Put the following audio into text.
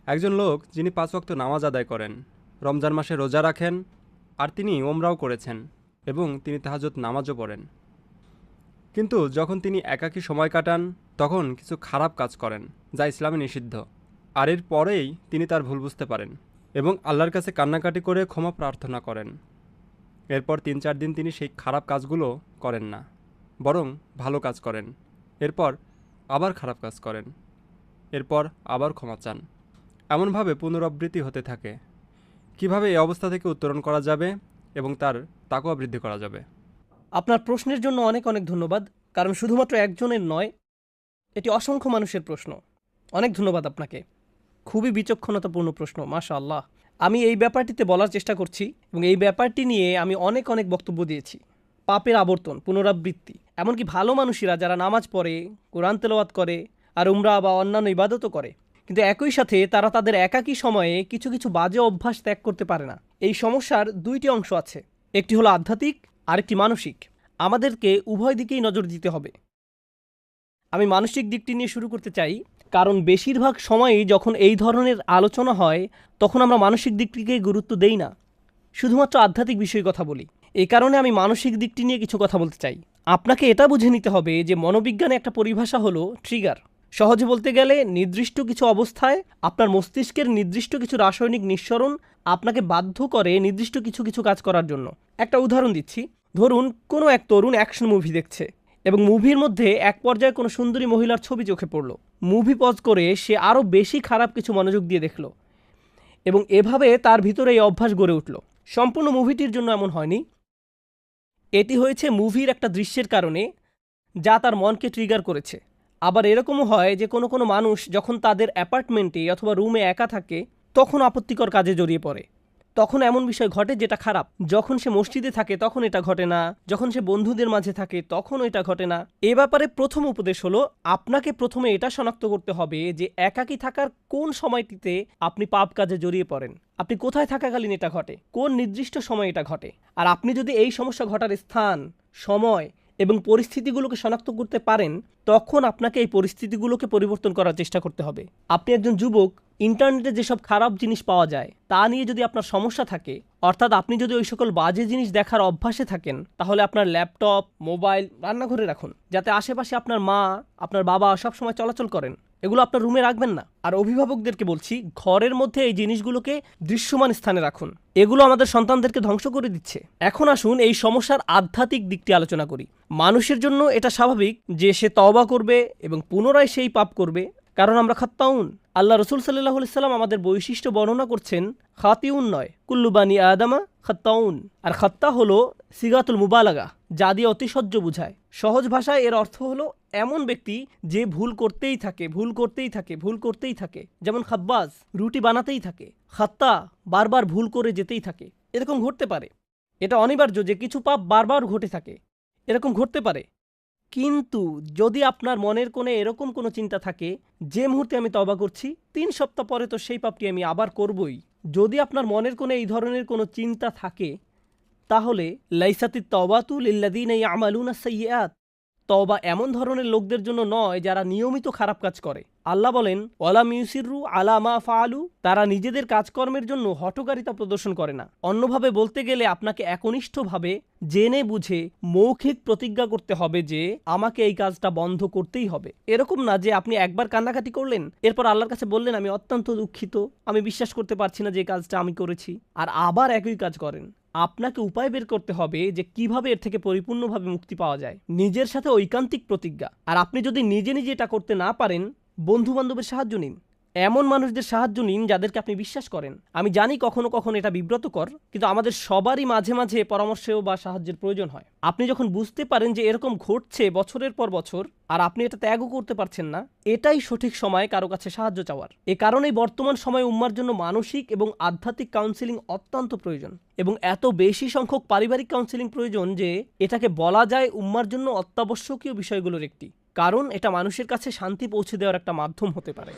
একজন লোক যিনি ৫ ওয়াক্ত নামাজ আদায় করেন, রমজান মাসে রোজা রাখেন, আর তিনি ওমরাও করেছেন এবং তিনি তাহাজ্জুদ নামাজও পড়েন। কিন্তু যখন তিনি একাকী সময় কাটান তখন কিছু খারাপ কাজ করেন যা ইসলামে নিষিদ্ধ। আর এর পরেই তিনি তার ভুল বুঝতে পারেন এবং আল্লাহর কাছে কান্নাকাটি করে ক্ষমা প্রার্থনা করেন। এরপর ৩-৪ দিন তিনি সেই খারাপ কাজগুলো করেন না, বরং ভালো কাজ করেন। এরপর আবার খারাপ কাজ করেন, এরপর আবার ক্ষমা চান। এমনভাবে পুনরাবৃত্তি হতে থাকে। কিভাবে এই অবস্থা থেকে উত্তরণ করা যাবে এবং তার তাকওয়া বৃদ্ধি করা যাবে? আপনার প্রশ্নের জন্য অনেক অনেক ধন্যবাদ, কারণ শুধুমাত্র একজনের নয়, এটি অসংখ্য মানুষের প্রশ্ন। অনেক ধন্যবাদ আপনাকে। খুবই বিচক্ষণতাপূর্ণ প্রশ্ন, মাশাআল্লাহ। আমি এই ব্যাপারটিতে বলার চেষ্টা করছি এবং এই ব্যাপারটি নিয়ে আমি অনেক অনেক বক্তব্য দিয়েছি। পাপের আবর্তন, পুনরাবৃত্তি, এমনকি ভালো মানুষেরা যারা নামাজ পড়ে, কোরআন তেলাওয়াত করে আর উমরা বা অন্যান্য ইবাদতও করে, কিন্তু একই সাথে তারা তাদের একাকী সময়ে কিছু কিছু বাজে অভ্যাস ত্যাগ করতে পারে না। এই সমস্যার দুইটি অংশ আছে, একটি হলো আধ্যাত্মিক, আরেকটি মানসিক। আমাদেরকে উভয় দিকেই নজর দিতে হবে। আমি মানসিক দিকটি নিয়ে শুরু করতে চাই, কারণ বেশিরভাগ সময়ই যখন এই ধরনের আলোচনা হয় তখন আমরা মানসিক দিকটিকে গুরুত্ব দেই না, শুধুমাত্র আধ্যাত্মিক বিষয়ে কথা বলি। এই কারণে আমি মানসিক দিকটি নিয়ে কিছু কথা বলতে চাই। আপনাকে এটা বুঝে নিতে হবে যে মনোবিজ্ঞানে একটা পরিভাষা হলো ট্রিগার। সহজে বলতে গেলে নির্দিষ্ট কিছু অবস্থায় আপনার মস্তিষ্কের নির্দিষ্ট কিছু রাসায়নিক নিঃসরণ আপনাকে বাধ্য করে নির্দিষ্ট কিছু কিছু কাজ করার জন্য। একটা উদাহরণ দিচ্ছি। ধরুন কোনো এক তরুণ অ্যাকশন মুভি দেখছে এবং মুভির মধ্যে এক পর্যায়ে কোনো সুন্দরী মহিলার ছবি চোখে পড়ল। মুভি পজ করে সে আরও বেশি খারাপ কিছু মনোযোগ দিয়ে দেখল এবং এভাবে তার ভিতরে এই অভ্যাস গড়ে উঠল। সম্পূর্ণ মুভিটির জন্য এমন হয়নি, এটি হয়েছে মুভির একটা দৃশ্যের কারণে যা তার মনকে ট্রিগার করেছে। আবার এরকমও হয় যে কোনো কোনো মানুষ যখন তাদের অ্যাপার্টমেন্টে অথবা রুমে একা থাকে তখন আপত্তিকর কাজে জড়িয়ে পড়ে। তখন এমন বিষয় ঘটে যেটা খারাপ। যখন সে মসজিদে থাকে তখন এটা ঘটে না, যখন সে বন্ধুদের মাঝে থাকে তখন এটা ঘটে না। এ ব্যাপারে প্রথম উপদেশ হলো, আপনাকে প্রথমে এটা শনাক্ত করতে হবে যে একাকী থাকার কোন সময়টিতে আপনি পাপ কাজে জড়িয়ে পড়েন, আপনি কোথায় থাকাকালীন এটা ঘটে, কোন নির্দিষ্ট সময় এটা ঘটে। আর আপনি যদি এই সমস্যা ঘটার স্থান, সময় এবং পরিস্থিতিগুলোকে শনাক্ত করতে পারেন, তখন আপনাকে এই পরিস্থিতিগুলোকে পরিবর্তন করার চেষ্টা করতে হবে। আপনি একজন যুবক, ইন্টারনেটে যেসব খারাপ জিনিস পাওয়া যায় তা নিয়ে যদি আপনার সমস্যা থাকে, অর্থাৎ আপনি যদি ওই সকল বাজে জিনিস দেখার অভ্যাসে থাকেন, তাহলে আপনার ল্যাপটপ, মোবাইল রান্নাঘরে রাখুন, যাতে আশেপাশে আপনার মা, আপনার বাবা সবসময় চলাচল করেন। এগুলো আপনার রুমে রাখবেন না। আর অভিভাবকদেরকে বলছি, ঘরের মধ্যে এই জিনিসগুলোকে দৃশ্যমান স্থানে রাখুন। এগুলো আমাদের সন্তানদেরকে ধ্বংস করে দিচ্ছে। এখন আসুন এই সমস্যার আধ্যাত্মিক দিকটি আলোচনা করি। মানুষের জন্য এটা স্বাভাবিক যে সে তওবা করবে এবং পুনরায় সেই পাপ করবে, কারণ আমরা খাত্তাউন। আল্লাহ রসুল সাল্লাল্লাহু আলাইহি সাল্লাম আমাদের বৈশিষ্ট্য বর্ণনা করছেন, খাতিউন নয়, কুল্লু বানি আদামা খাত্তাউন। আর খাত্তা হলো সিগাতুল মুবালাগা, যা দিয়ে অতিশয্য বুঝায়। সহজ ভাষায় এর অর্থ হলো এমন ব্যক্তি যে ভুল করতেই থাকে, ভুল করতেই থাকে, ভুল করতেই থাকে। যেমন খাব্বাজ রুটি বানাতেই থাকে, খাত্তা বারবার ভুল করে যেতেই থাকে। এরকম ঘটতে পারে, এটা অনিবার্য যে কিছু পাপ বারবার ঘটে থাকে, এরকম ঘটতে পারে। কিন্তু যদি আপনার মনের কোণে এরকম কোনো চিন্তা থাকে যে মুহূর্তে আমি তওবা করছি ৩ সপ্তাহ পরে তো সেই পাপটি আমি আবার করবই, যদি আপনার মনের কোণে এই ধরনের কোনো চিন্তা থাকে, তাহলে লাইসাতিত তাওবাতু লিল্লাযীনা ইয়ামালুনা সাইয়্যাত, তওবা এমন ধরনের লোকদের জন্য নয় যারা নিয়মিত খারাপ কাজ করে। আল্লাহ বলেন, ওয়ালাম ইউসিরু আলা মা ফাআলু, তারা নিজেদের কাজকর্মের জন্য হঠকারিতা প্রদর্শন করে না। অন্যভাবে বলতে গেলে আপনাকে একনিষ্ঠভাবে জেনে বুঝে মৌখিক প্রতিজ্ঞা করতে হবে যে আমাকে এই কাজটা বন্ধ করতেই হবে। এরকম না যে আপনি একবার কান্নাকাটি করলেন, এরপর আল্লাহর কাছে বললেন আমি অত্যন্ত দুঃখিত, আমি বিশ্বাস করতে পারছি না যে এই কাজটা আমি করেছি, আর আবার একই কাজ করেন। আপনাকে উপায় বের করতে হবে যে কিভাবে এর থেকে পরিপূর্ণভাবে মুক্তি পাওয়া যায়। নিজের সাথে ঐকান্তিক প্রতিজ্ঞা। আর আপনি যদি নিজে নিজে এটা করতে না পারেন, বন্ধু বান্ধবের সাহায্য নিন, এমন মানুষদের সাহায্য নিন যাদেরকে আপনি বিশ্বাস করেন। আমি জানি কখনো কখনো এটা বিব্রতকর, কিন্তু আমাদের সবারই মাঝে মাঝে পরামর্শ বা সাহায্যের প্রয়োজন হয়। আপনি যখন বুঝতে পারেন যে এরকম ঘটছে বছরের পর বছর আর আপনি এটা ত্যাগও করতে পারছেন না, এটাই সঠিক সময় কারো কাছে সাহায্য চাওয়ার। এ কারণেই বর্তমান সময়ে উম্মার জন্য মানসিক এবং আধ্যাত্মিক কাউন্সিলিং অত্যন্ত প্রয়োজন, এবং এত বেশি সংখ্যক পারিবারিক কাউন্সিলিং প্রয়োজন যে এটাকে বলা যায় উম্মার জন্য অত্যাবশ্যকীয় বিষয়গুলোর একটি, কারণ এটা মানুষের কাছে শান্তি পৌঁছে দেওয়ার একটা মাধ্যম হতে পারে।